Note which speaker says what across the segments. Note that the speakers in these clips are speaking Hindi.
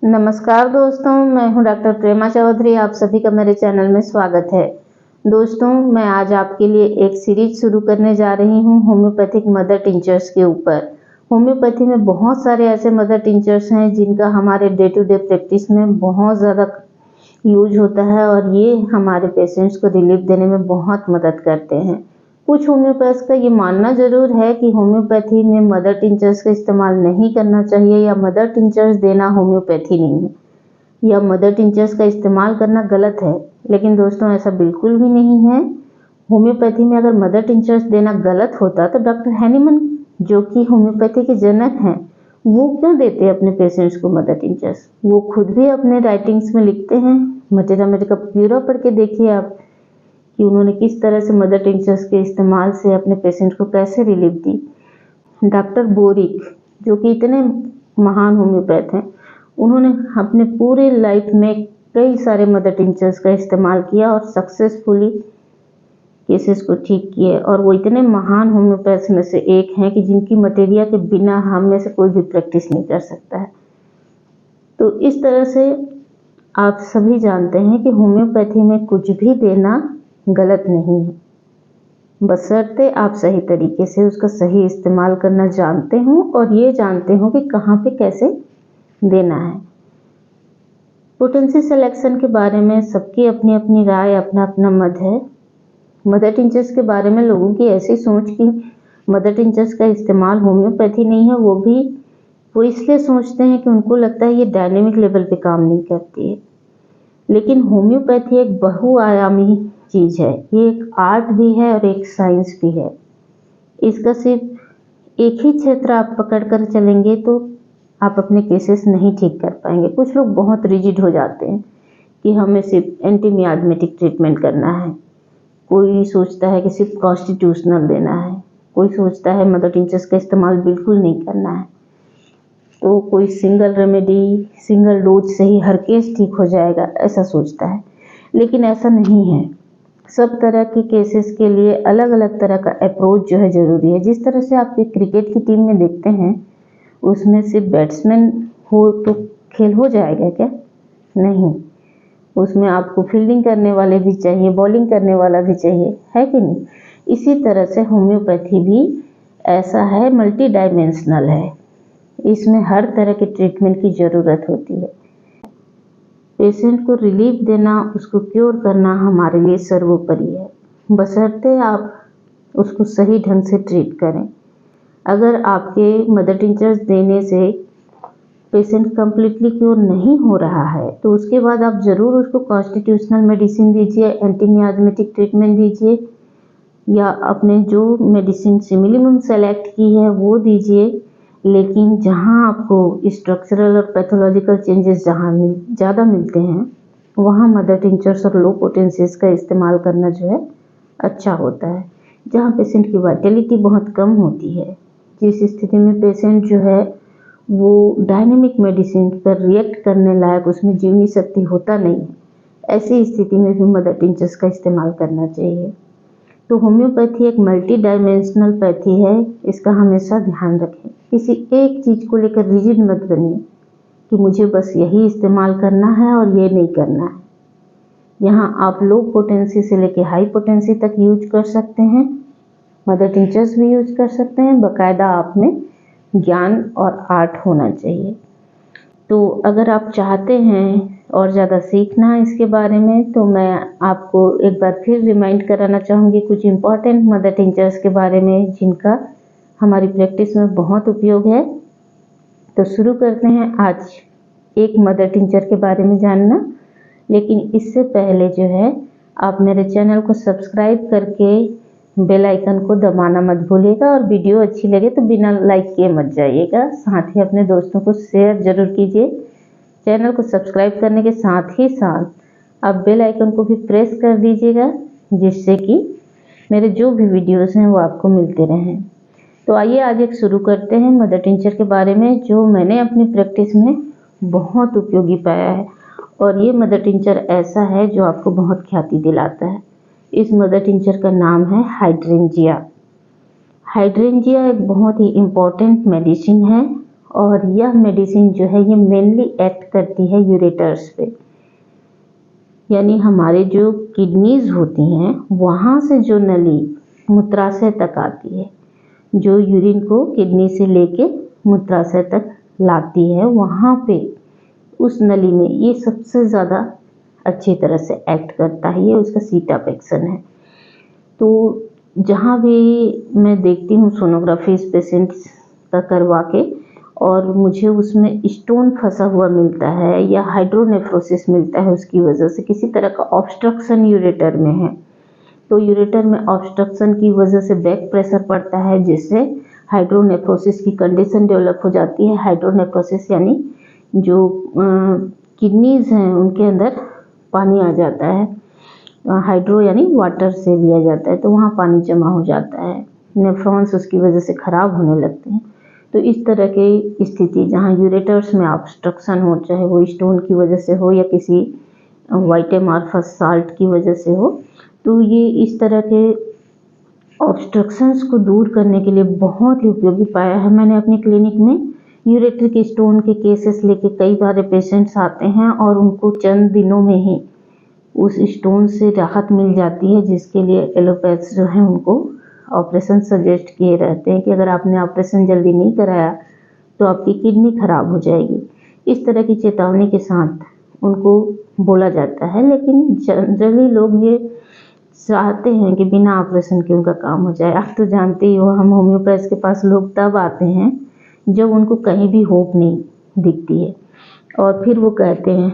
Speaker 1: नमस्कार दोस्तों, मैं हूं डॉक्टर प्रेमा चौधरी। आप सभी का मेरे चैनल में स्वागत है। दोस्तों, मैं आज आपके लिए एक सीरीज शुरू करने जा रही हूं होम्योपैथिक मदर टिंचर्स के ऊपर। होम्योपैथी में बहुत सारे ऐसे मदर टिंचर्स हैं जिनका हमारे डे टू डे प्रैक्टिस में बहुत ज़्यादा यूज होता है और ये हमारे पेशेंट्स को रिलीफ देने में बहुत मदद करते हैं। कुछ होम्योपैथ्स का ये मानना जरूर है कि होम्योपैथी में मदर टिंचर्स का इस्तेमाल नहीं करना चाहिए या मदर टिंचर्स देना होम्योपैथी नहीं है या मदर टिंचर्स का इस्तेमाल करना गलत है। लेकिन दोस्तों, ऐसा बिल्कुल भी नहीं है। होम्योपैथी में अगर मदर टिंचर्स देना गलत होता तो डॉक्टर हैनीमन, जो कि होम्योपैथी के जनक हैं, वो क्यों देते अपने पेशेंट्स को मदर टिंचर्स? वो खुद भी अपने राइटिंग्स में लिखते हैं। मटेरा मेडिका प्यूरा पढ़ के देखिए आप कि उन्होंने किस तरह से मदर टिंचर्स के इस्तेमाल से अपने पेशेंट को कैसे रिलीफ दी। डॉक्टर बोरिक, जो कि इतने महान होम्योपैथ हैं, उन्होंने अपने पूरे लाइफ में कई सारे मदर टिंचर्स का इस्तेमाल किया और सक्सेसफुली केसेस को ठीक किए। और वो इतने महान होम्योपैथ्स में से एक हैं कि जिनकी मटेरिया के बिना हम में से कोई भी प्रैक्टिस नहीं कर सकता है। तो इस तरह से आप सभी जानते हैं कि होम्योपैथी में कुछ भी देना गलत नहीं है, बशर्ते आप सही तरीके से उसका सही इस्तेमाल करना जानते हो और ये जानते हो कि कहाँ पे कैसे देना है। पोटेंसी सिलेक्शन के बारे में सबकी अपनी अपनी राय, अपना अपना मत है। मदर टिंचर्स के बारे में लोगों की ऐसी सोच कि मदर टिंचर्स का इस्तेमाल होम्योपैथी नहीं है, वो इसलिए सोचते हैं कि उनको लगता है ये डायनेमिक लेवल पे काम नहीं करती है। लेकिन होम्योपैथी एक बहुआयामी चीज़ है। ये एक आर्ट भी है और एक साइंस भी है। इसका सिर्फ एक ही क्षेत्र आप पकड़ कर चलेंगे तो आप अपने केसेस नहीं ठीक कर पाएंगे। कुछ लोग बहुत रिजिड हो जाते हैं कि हमें सिर्फ एंटी मियाज़मेटिक ट्रीटमेंट करना है, कोई सोचता है कि सिर्फ कॉन्स्टिट्यूशनल देना है, कोई सोचता है मदर टिंचर्स का इस्तेमाल बिल्कुल नहीं करना है, तो कोई सिंगल रेमेडी, सिंगल डोज से ही हर केस ठीक हो जाएगा, ऐसा सोचता है। लेकिन ऐसा नहीं है। सब तरह के केसेस के लिए अलग अलग तरह का अप्रोच जो है ज़रूरी है। जिस तरह से आप क्रिकेट की टीम में देखते हैं, उसमें सिर्फ बैट्समैन हो तो खेल हो जाएगा क्या? नहीं, उसमें आपको फील्डिंग करने वाले भी चाहिए, बॉलिंग करने वाला भी चाहिए, है कि नहीं? इसी तरह से होम्योपैथी भी ऐसा है, मल्टी डायमेंशनल है। इसमें हर तरह के ट्रीटमेंट की ज़रूरत होती है। पेशेंट को रिलीफ देना, उसको क्योर करना हमारे लिए सर्वोपरि है, बशर्ते आप उसको सही ढंग से ट्रीट करें। अगर आपके मदर टिंचर्स देने से पेशेंट कम्प्लीटली क्योर नहीं हो रहा है तो उसके बाद आप ज़रूर उसको कॉन्स्टिट्यूशनल मेडिसिन दीजिए, एंटी मियाज़मेटिक ट्रीटमेंट दीजिए या अपने जो मेडिसिन सिमिलीमुम सेलेक्ट की है वो दीजिए। लेकिन जहाँ आपको स्ट्रक्चरल और पैथोलॉजिकल चेंजेस जहाँ ज़्यादा मिलते हैं, वहाँ मदर टिंचर्स और लो पोटेंसीज का इस्तेमाल करना जो है अच्छा होता है। जहाँ पेशेंट की वाइटलिटी बहुत कम होती है, जिस स्थिति में पेशेंट जो है वो डायनेमिक मेडिसिन पर रिएक्ट करने लायक उसमें जीवनी शक्ति होता नहीं है, ऐसी स्थिति में भी मदर टिंचर्स का इस्तेमाल करना चाहिए। तो होम्योपैथी एक मल्टी डायमेंशनल पैथी है, इसका हमेशा ध्यान रखें। किसी एक चीज़ को लेकर रिजिड मत बनिए कि मुझे बस यही इस्तेमाल करना है और ये नहीं करना है। यहाँ आप लो पोटेंसी से लेकर हाई पोटेंसी तक यूज कर सकते हैं, मदर टिंचर्स भी यूज कर सकते हैं। बाकायदा आप में ज्ञान और आर्ट होना चाहिए। तो अगर आप चाहते हैं और ज़्यादा सीखना इसके बारे में, तो मैं आपको एक बार फिर रिमाइंड कराना चाहूँगी कुछ इम्पॉर्टेंट मदर टिंचर्स के बारे में जिनका हमारी प्रैक्टिस में बहुत उपयोग है। तो शुरू करते हैं आज एक मदर टिंचर के बारे में जानना। लेकिन इससे पहले जो है आप मेरे चैनल को सब्सक्राइब करके बेल आइकन को दबाना मत भूलिएगा और वीडियो अच्छी लगे तो बिना लाइक किए मत जाइएगा। साथ ही अपने दोस्तों को शेयर ज़रूर कीजिए। चैनल को सब्सक्राइब करने के साथ ही साथ आप बेल आइकन को भी प्रेस कर दीजिएगा, जिससे कि मेरे जो भी वीडियोस हैं वो आपको मिलते रहें। तो आइए आज एक शुरू करते हैं मदर टिंचर के बारे में, जो मैंने अपनी प्रैक्टिस में बहुत उपयोगी पाया है। और ये मदर टिंचर ऐसा है जो आपको बहुत ख्याति दिलाता है। इस मदर टिंचर का नाम है हाइड्रेंजिया। हाइड्रेंजिया एक बहुत ही इम्पोर्टेंट मेडिसिन है और यह मेडिसिन जो है ये मेनली एक्ट करती है यूरेटर्स पे, यानी हमारे जो किडनीज होती हैं वहाँ से जो नली मूत्राशय तक आती है, जो यूरिन को किडनी से लेके मूत्राशय तक लाती है, वहाँ पे उस नली में ये सबसे ज़्यादा अच्छी तरह से एक्ट करता है। ये उसका सीट ऑफ एक्शन है। तो जहाँ भी मैं देखती हूँ सोनोग्राफी इस पेशेंट्स का करवा के और मुझे उसमें स्टोन फंसा हुआ मिलता है या हाइड्रोनेफ्रोसिस मिलता है, उसकी वजह से किसी तरह का ऑब्स्ट्रक्शन यूरेटर में है, तो यूरेटर में ऑब्स्ट्रक्शन की वजह से बैक प्रेशर पड़ता है, जिससे हाइड्रोनेफ्रोसिस की कंडीशन डेवलप हो जाती है। हाइड्रोनेफ्रोसिस यानी जो किडनीज हैं उनके अंदर पानी आ जाता है, हाइड्रो यानी वाटर से लिया जाता है, तो वहाँ पानी जमा हो जाता है, नेफ्रॉन्स उसकी वजह से ख़राब होने लगते हैं। तो इस तरह की स्थिति जहाँ यूरेटर्स में ऑब्स्ट्रक्शन हो, चाहे वो स्टोन की वजह से हो या किसी वाइट एमार्फस साल्ट की वजह से हो, तो ये इस तरह के ऑब्स्ट्रक्शंस को दूर करने के लिए बहुत ही उपयोगी पाया है। मैंने अपनी क्लिनिक में यूरेट्रिक स्टोन के केसेस लेके कई बार पेशेंट्स आते हैं और उनको चंद दिनों में ही उस स्टोन से राहत मिल जाती है, जिसके लिए एलोपैथ्स जो हैं उनको ऑपरेशन सजेस्ट किए रहते हैं कि अगर आपने ऑपरेशन जल्दी नहीं कराया तो आपकी किडनी खराब हो जाएगी। इस तरह की चेतावनी के साथ उनको बोला जाता है, लेकिन जनरली लोग ये चाहते हैं कि बिना ऑपरेशन के उनका काम हो जाए। आप तो जानते ही हो, हम होम्योपैथ के पास लोग तब आते हैं जब उनको कहीं भी होप नहीं दिखती है और फिर वो कहते हैं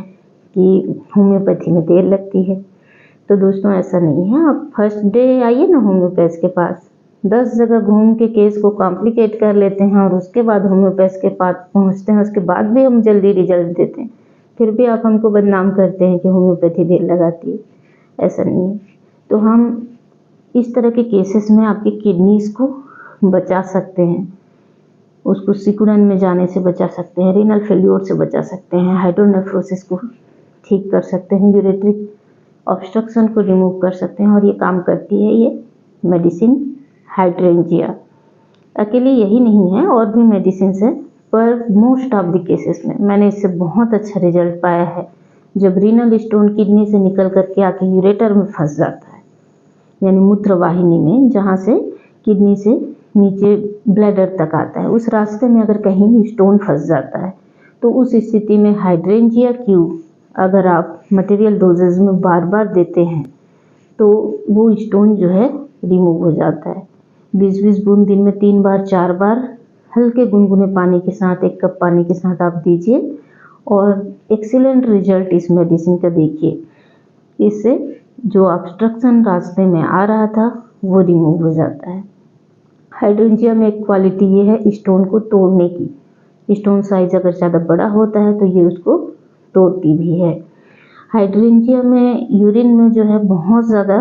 Speaker 1: कि होम्योपैथी में देर लगती है। तो दोस्तों ऐसा नहीं है, आप फर्स्ट डे आइए ना होम्योपैथ के पास, 10 जगह घूम के केस को कॉम्प्लिकेट कर लेते हैं और उसके बाद होम्योपैथ के पास पहुंचते हैं, उसके बाद भी हम जल्दी रिजल्ट देते हैं, फिर भी आप हमको बदनाम करते हैं कि होम्योपैथी देर लगाती है। ऐसा नहीं है। तो हम इस तरह के केसेस में आपकी किडनीज को बचा सकते हैं, उसको सिकुड़न में जाने से बचा सकते हैं, रीनल फेल्योर से बचा सकते हैं, हाइड्रोनेफ्रोसिस को ठीक कर सकते हैं, यूरेट्रिक ऑब्स्ट्रक्शन को रिमूव कर सकते हैं। और ये काम करती है ये मेडिसिन हाइड्रेंजिया। अकेले यही नहीं है, और भी मेडिसिन है, पर मोस्ट ऑफ द केसेस में मैंने इससे बहुत अच्छा रिजल्ट पाया है। जब रीनल स्टोन किडनी से निकल करके आके यूरेटर में फंस जाता है, यानी मूत्रवाहिनी में, जहाँ से किडनी से नीचे ब्लैडर तक आता है, उस रास्ते में अगर कहीं स्टोन फंस जाता है, तो उस स्थिति में हाइड्रेंजिया क्यू अगर आप मटेरियल डोजेज में बार बार देते हैं तो वो स्टोन जो है रिमूव हो जाता है। 20-20 बूंद दिन में 3 बार 4 बार हल्के गुनगुने पानी के साथ, 1 कप पानी के साथ आप दीजिए और एक्सीलेंट रिजल्ट इस मेडिसिन का देखिए। इससे जो ऑब्स्ट्रक्शन रास्ते में आ रहा था वो रिमूव हो जाता है। हाइड्रेंजिया में एक क्वालिटी ये है स्टोन को तोड़ने की। स्टोन साइज अगर ज़्यादा बड़ा होता है तो ये उसको तोड़ती भी है। हाइड्रेंजिया में यूरिन में जो है बहुत ज़्यादा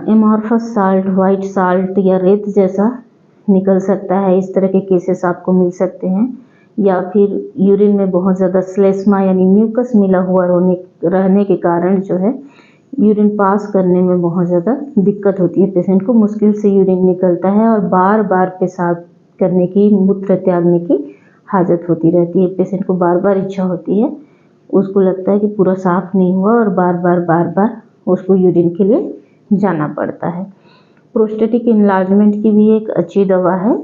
Speaker 1: एमॉर्फस साल्ट, वाइट साल्ट या रेत जैसा निकल सकता है। इस तरह के केसेस आपको मिल सकते हैं। या फिर यूरिन में बहुत ज़्यादा स्लेस्मा यानी म्यूकस मिला हुआ रहने के कारण जो है यूरिन पास करने में बहुत ज़्यादा दिक्कत होती है। पेशेंट को मुश्किल से यूरिन निकलता है और बार बार पेशाब करने की, मूत्र त्यागने की हाजत होती रहती है। पेशेंट को बार बार इच्छा होती है, उसको लगता है कि पूरा साफ नहीं हुआ और बार बार उसको यूरिन के लिए जाना पड़ता है। प्रोस्टेटिक इनलार्जमेंट की भी एक अच्छी दवा है।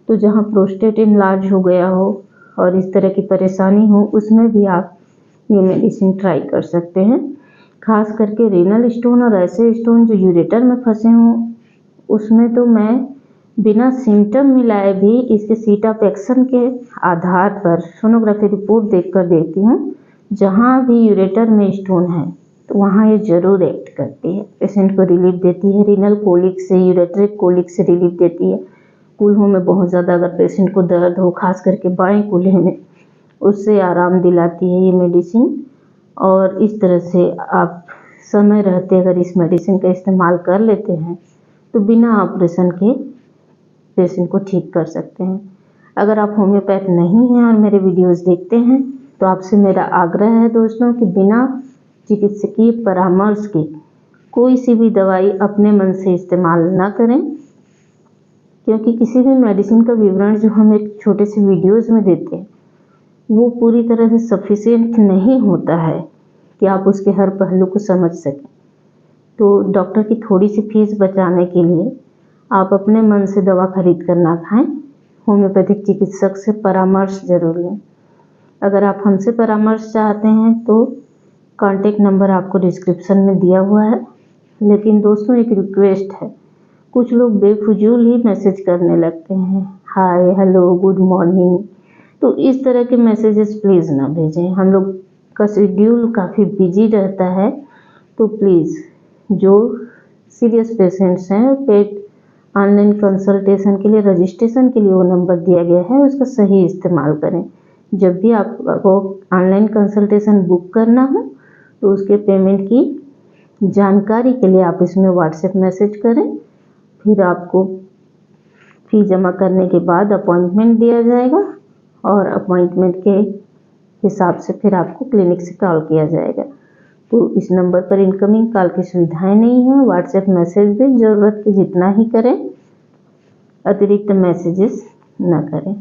Speaker 1: तो जहाँ प्रोस्टेट इनलार्ज हो गया हो और इस तरह की परेशानी हो, उसमें भी आप ये मेडिसिन ट्राई कर सकते हैं। खास करके रीनल स्टोन और ऐसे स्टोन जो यूरेटर में फंसे हों, उसमें तो मैं बिना सिम्टम मिलाए भी इसके सीट ऑफ एक्शन के आधार पर सोनोग्राफी रिपोर्ट देखकर देखती हूँ। जहाँ भी यूरेटर में स्टोन है तो वहाँ ये जरूर एक्ट करती है, पेशेंट को रिलीफ देती है। रीनल कोलिक से, यूरेट्रिक कोलिक से रिलीफ देती है। कूल्हों में बहुत ज़्यादा अगर पेशेंट को दर्द हो, खास करके बाएं कूल्हे में, उससे आराम दिलाती है ये मेडिसिन। और इस तरह से आप समय रहते अगर इस मेडिसिन का इस्तेमाल कर लेते हैं तो बिना ऑपरेशन के पेशेंट को ठीक कर सकते हैं। अगर आप होम्योपैथ नहीं हैं और मेरे वीडियोस देखते हैं तो आपसे मेरा आग्रह है दोस्तों कि बिना चिकित्सकीय परामर्श के कोई सी भी दवाई अपने मन से इस्तेमाल ना करें, क्योंकि किसी भी मेडिसिन का विवरण जो हम एक छोटे से वीडियोस में देते हैं वो पूरी तरह से सफिशिएंट नहीं होता है कि आप उसके हर पहलू को समझ सकें। तो डॉक्टर की थोड़ी सी फीस बचाने के लिए आप अपने मन से दवा खरीद कर ना खाएं, होम्योपैथिक चिकित्सक से परामर्श जरूर लें। अगर आप हमसे परामर्श चाहते हैं तो कॉन्टेक्ट नंबर आपको डिस्क्रिप्शन में दिया हुआ है। लेकिन दोस्तों एक रिक्वेस्ट है, कुछ लोग बेफिजूल ही मैसेज करने लगते हैं, हाय हेलो गुड मॉर्निंग। तो इस तरह के मैसेजेस प्लीज़ ना भेजें। हम लोग का शेड्यूल काफ़ी बिजी रहता है, तो प्लीज़ जो सीरियस पेशेंट्स हैं पेट ऑनलाइन कंसल्टेशन के लिए रजिस्ट्रेशन के लिए वो नंबर दिया गया है उसका सही इस्तेमाल करें। जब भी आपको ऑनलाइन कंसल्टेशन बुक करना हो तो उसके पेमेंट की जानकारी के लिए आप इसमें व्हाट्सएप मैसेज करें। फिर आपको फी जमा करने के बाद अपॉइंटमेंट दिया जाएगा और अपॉइंटमेंट के हिसाब से फिर आपको क्लिनिक से कॉल किया जाएगा। तो इस नंबर पर इनकमिंग कॉल की सुविधाएं नहीं है। व्हाट्सएप मैसेज भी ज़रूरत के जितना ही करें, अतिरिक्त मैसेजेस न करें।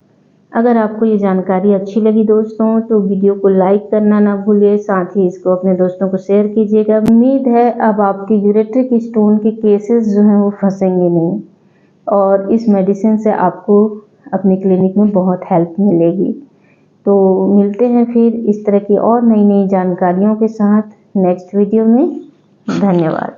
Speaker 1: अगर आपको ये जानकारी अच्छी लगी दोस्तों तो वीडियो को लाइक करना ना भूलिए, साथ ही इसको अपने दोस्तों को शेयर कीजिएगा। उम्मीद है अब आपके यूरेट्रिक स्टोन के केसेस जो हैं वो फंसेंगे नहीं और इस मेडिसिन से आपको अपनी क्लिनिक में बहुत हेल्प मिलेगी। तो मिलते हैं फिर इस तरह की और नई नई जानकारियों के साथ नेक्स्ट वीडियो में। धन्यवाद।